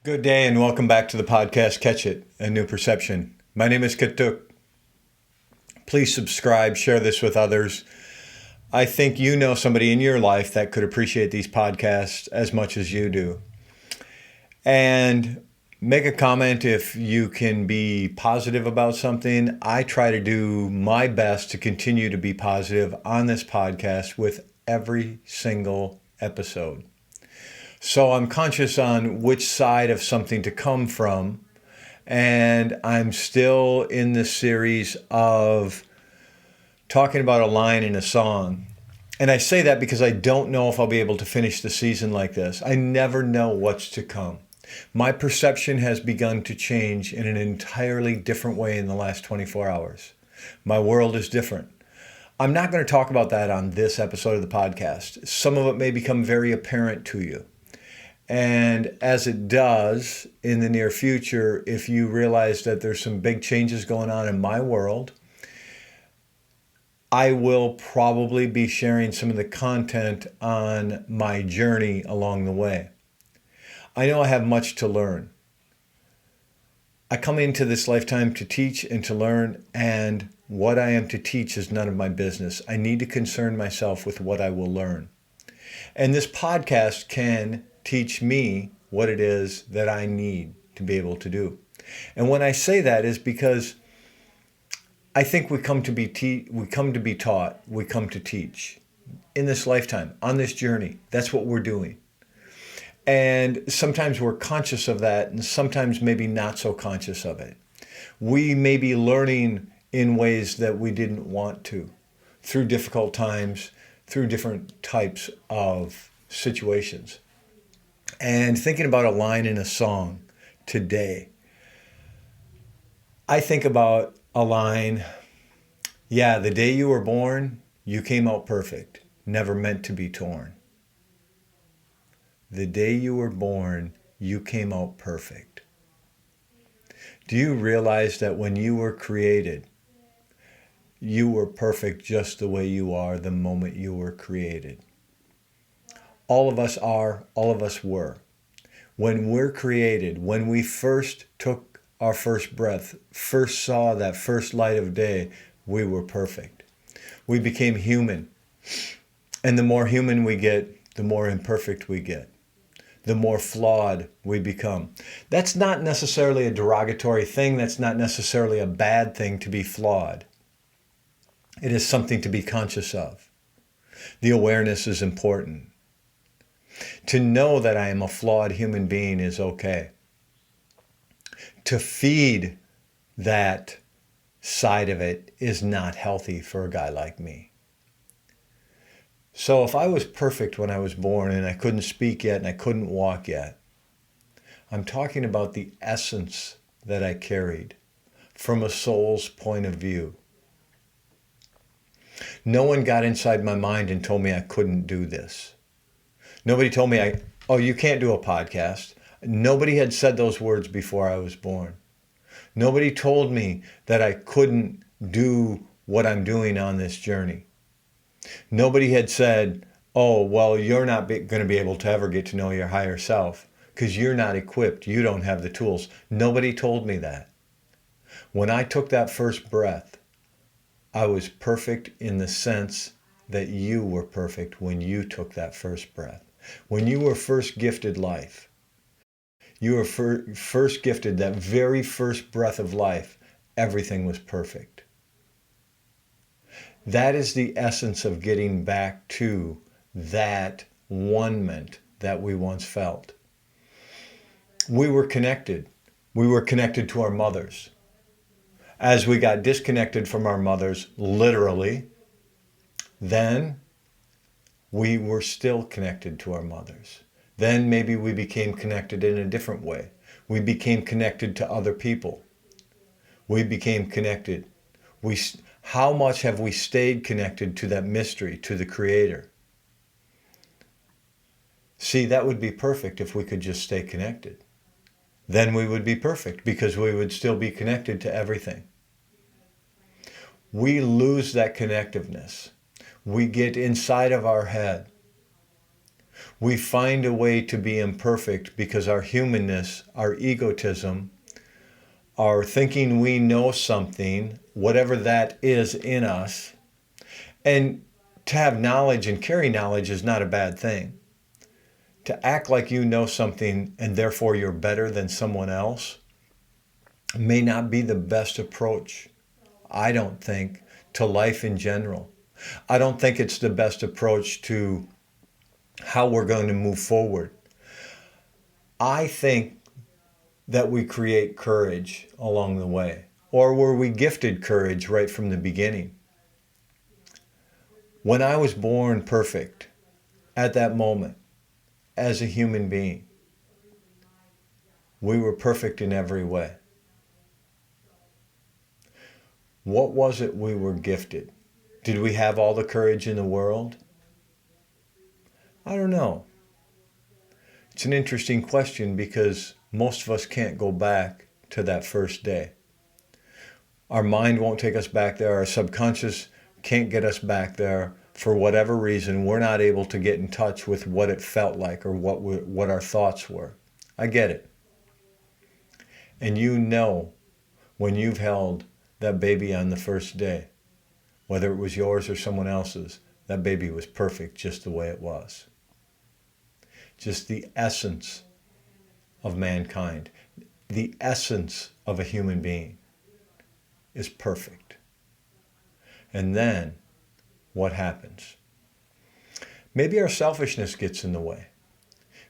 Good day and welcome back to the podcast Catch It, A New Perception. My name is Katuk. Please subscribe, share this with others. I think you know somebody in your life that could appreciate these podcasts as much as you do. And make a comment if you can be positive about something. I try to do my best to continue to be positive on this podcast with every single episode. So I'm conscious on which side of something to come from. And I'm still in this series of talking about a line in a song. And I say that because I don't know if I'll be able to finish the season like this. I never know what's to come. My perception has begun to change in an entirely different way in the last 24 hours. My world is different. I'm not going to talk about that on this episode of the podcast. Some of it may become very apparent to you. And as it does in the near future, if you realize that there's some big changes going on in my world, I will probably be sharing some of the content on my journey along the way. I know I have much to learn. I come into this lifetime to teach and to learn, and what I am to teach is none of my business. I need to concern myself with what I will learn. And this podcast can teach me what it is that I need to be able to do. And when I say that is because I think we come to be taught, we come to teach in this lifetime, on this journey. That's what we're doing. And sometimes we're conscious of that, and sometimes maybe not so conscious of it. We may be learning in ways that we didn't want to, through difficult times, through different types of situations. And thinking about a line in a song today, I think about a line, yeah, the day you were born, you came out perfect, never meant to be torn. The day you were born, you came out perfect. Do you realize that when you were created, you were perfect just the way you are the moment you were created? All of us are, all of us were. When we're created, when we first took our first breath, first saw that first light of day, we were perfect. We became human. And the more human we get, the more imperfect we get. The more flawed we become. That's not necessarily a derogatory thing. That's not necessarily a bad thing to be flawed. It is something to be conscious of. The awareness is important. To know that I am a flawed human being is okay. To feed that side of it is not healthy for a guy like me. So if I was perfect when I was born and I couldn't speak yet and I couldn't walk yet, I'm talking about the essence that I carried from a soul's point of view. No one got inside my mind and told me I couldn't do this. Nobody told me, you can't do a podcast. Nobody had said those words before I was born. Nobody told me that I couldn't do what I'm doing on this journey. Nobody had said, you're not going to be able to ever get to know your higher self because you're not equipped. You don't have the tools. Nobody told me that. When I took that first breath, I was perfect in the sense that you were perfect when you took that first breath. When you were first gifted life, you were first gifted that very first breath of life, everything was perfect. That is the essence of getting back to that one-ment that we once felt. We were connected. We were connected to our mothers. As we got disconnected from our mothers, literally, then we were still connected to our mothers. Then maybe we became connected in a different way. We became connected to other people. We became connected. How much have we stayed connected to that mystery, to the Creator? See, that would be perfect if we could just stay connected. Then we would be perfect because we would still be connected to everything. We lose that connectiveness. We get inside of our head. We find a way to be imperfect because our humanness, our egotism, our thinking we know something, whatever that is in us. And to have knowledge and carry knowledge is not a bad thing. To act like you know something and therefore you're better than someone else may not be the best approach, I don't think, to life in general. I don't think it's the best approach to how we're going to move forward. I think that we create courage along the way. Or were we gifted courage right from the beginning? When I was born perfect, at that moment, as a human being, we were perfect in every way. What was it we were gifted? Did we have all the courage in the world? I don't know. It's an interesting question because most of us can't go back to that first day. Our mind won't take us back there. Our subconscious can't get us back there. For whatever reason, we're not able to get in touch with what it felt like or what our thoughts were. I get it. And you know when you've held that baby on the first day, whether it was yours or someone else's, that baby was perfect just the way it was. Just the essence of mankind, the essence of a human being is perfect. And then what happens? Maybe our selfishness gets in the way.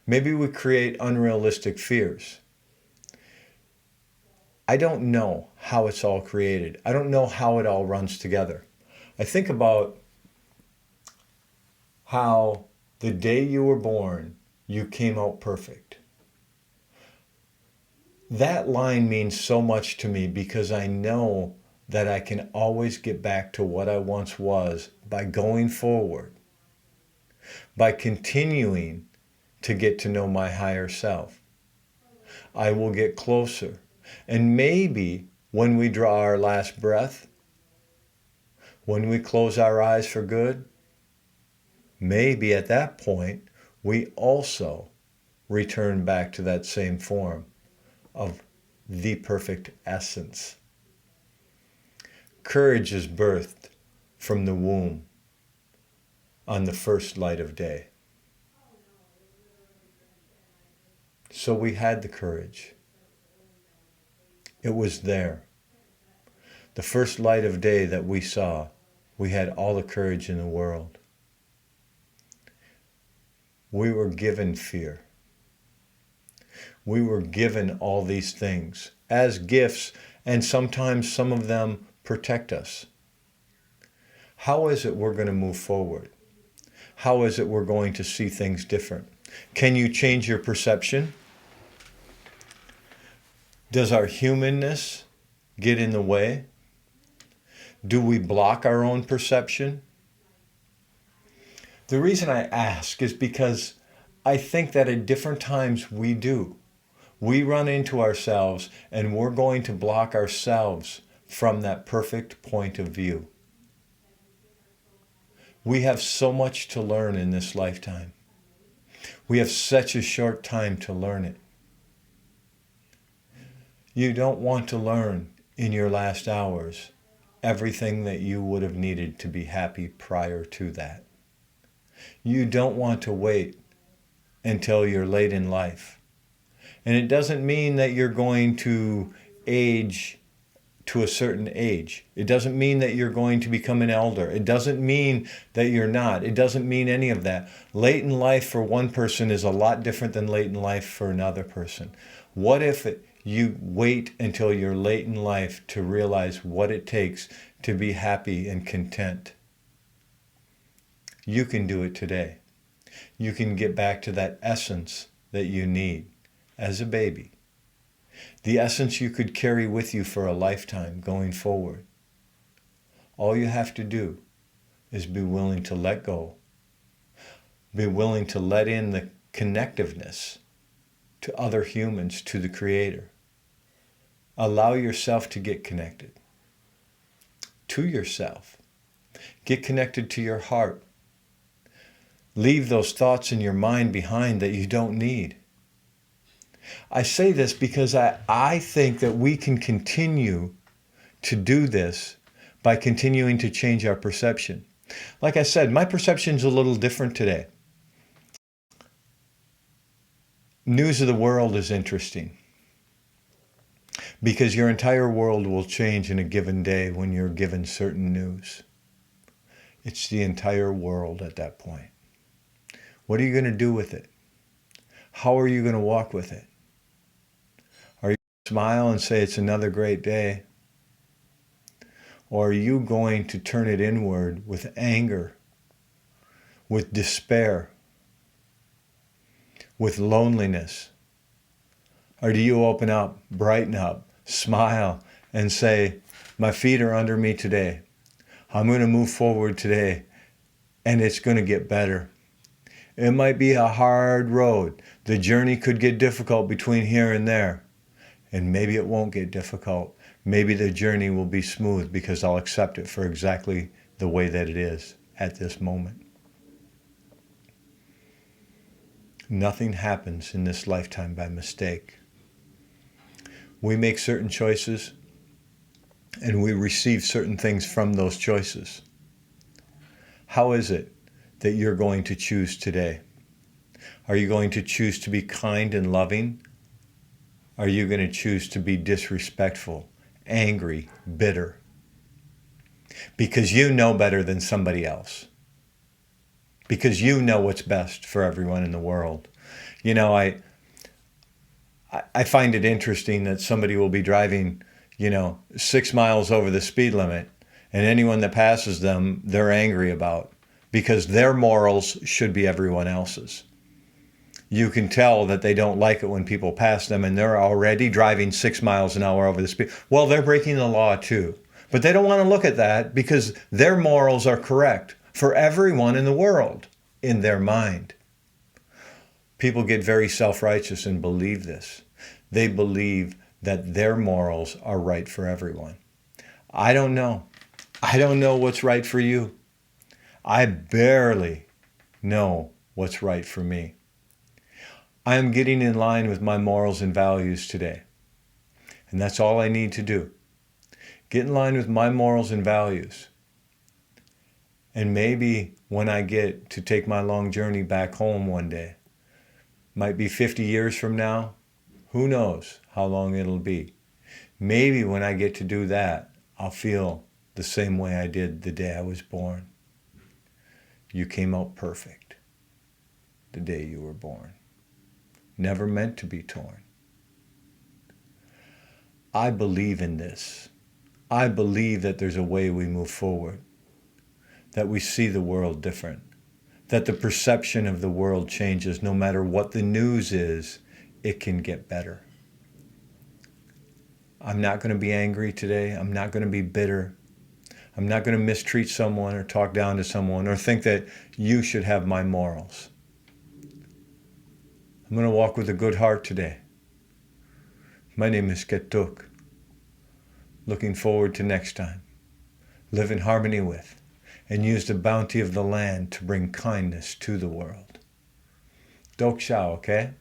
Maybe we create unrealistic fears. I don't know how it's all created. I don't know how it all runs together. I think about how the day you were born, you came out perfect. That line means so much to me because I know that I can always get back to what I once was by going forward, by continuing to get to know my higher self. I will get closer. And maybe when we draw our last breath, when we close our eyes for good, maybe at that point we also return back to that same form of the perfect essence. Courage is birthed from the womb on the first light of day. So we had the courage. It was there. The first light of day that we saw, we had all the courage in the world. We were given fear. We were given all these things as gifts, and sometimes some of them protect us. How is it we're going to move forward? How is it we're going to see things different? Can you change your perception? Does our humanness get in the way? Do we block our own perception? The reason I ask is because I think that at different times we do. We run into ourselves and we're going to block ourselves from that perfect point of view. We have so much to learn in this lifetime. We have such a short time to learn it. You don't want to learn in your last hours everything that you would have needed to be happy prior to that. You don't want to wait until you're late in life. And it doesn't mean that you're going to age to a certain age. It doesn't mean that you're going to become an elder. It doesn't mean that you're not. It doesn't mean any of that. Late in life for one person is a lot different than late in life for another person. What if you wait until you're late in life to realize what it takes to be happy and content? You can do it today. You can get back to that essence that you need as a baby. The essence you could carry with you for a lifetime going forward. All you have to do is be willing to let go. Be willing to let in the connectiveness to other humans, to the Creator. Allow yourself to get connected to yourself. Get connected to your heart. Leave those thoughts in your mind behind that you don't need. I say this because I think that we can continue to do this by continuing to change our perception. Like I said, my perception's a little different today. News of the world is interesting because your entire world will change in a given day when you're given certain news. It's the entire world at that point. What are you going to do with it? How are you going to walk with it? Are you going to smile and say it's another great day? Or are you going to turn it inward with anger, with despair, with loneliness? Or do you open up, brighten up, smile, and say, my feet are under me today. I'm going to move forward today, and it's going to get better. It might be a hard road. The journey could get difficult between here and there. And maybe it won't get difficult. Maybe the journey will be smooth because I'll accept it for exactly the way that it is at this moment. Nothing happens in this lifetime by mistake. We make certain choices and we receive certain things from those choices. How is it that you're going to choose today? Are you going to choose to be kind and loving? Are you going to choose to be disrespectful, angry, bitter? Because you know better than somebody else. Because you know what's best for everyone in the world. You know, I find it interesting that somebody will be driving, 6 miles over the speed limit, and anyone that passes them, they're angry about, because their morals should be everyone else's. You can tell that they don't like it when people pass them and they're already driving 6 miles an hour over the speed. Well, they're breaking the law too. But they don't want to look at that because their morals are correct for everyone in the world in their mind. People get very self-righteous and believe this. They believe that their morals are right for everyone. I don't know. I don't know what's right for you. I barely know what's right for me. I am getting in line with my morals and values today. And that's all I need to do. Get in line with my morals and values. And maybe when I get to take my long journey back home one day, might be 50 years from now, who knows how long it'll be. Maybe when I get to do that, I'll feel the same way I did the day I was born. You came out perfect the day you were born. Never meant to be torn. I believe in this. I believe that there's a way we move forward, that we see the world different, that the perception of the world changes. No matter what the news is, it can get better. I'm not going to be angry today. I'm not going to be bitter. I'm not going to mistreat someone or talk down to someone or think that you should have my morals. I'm going to walk with a good heart today. My name is Ketuk. Looking forward to next time. Live in harmony with and use the bounty of the land to bring kindness to the world. Dok Shao, okay?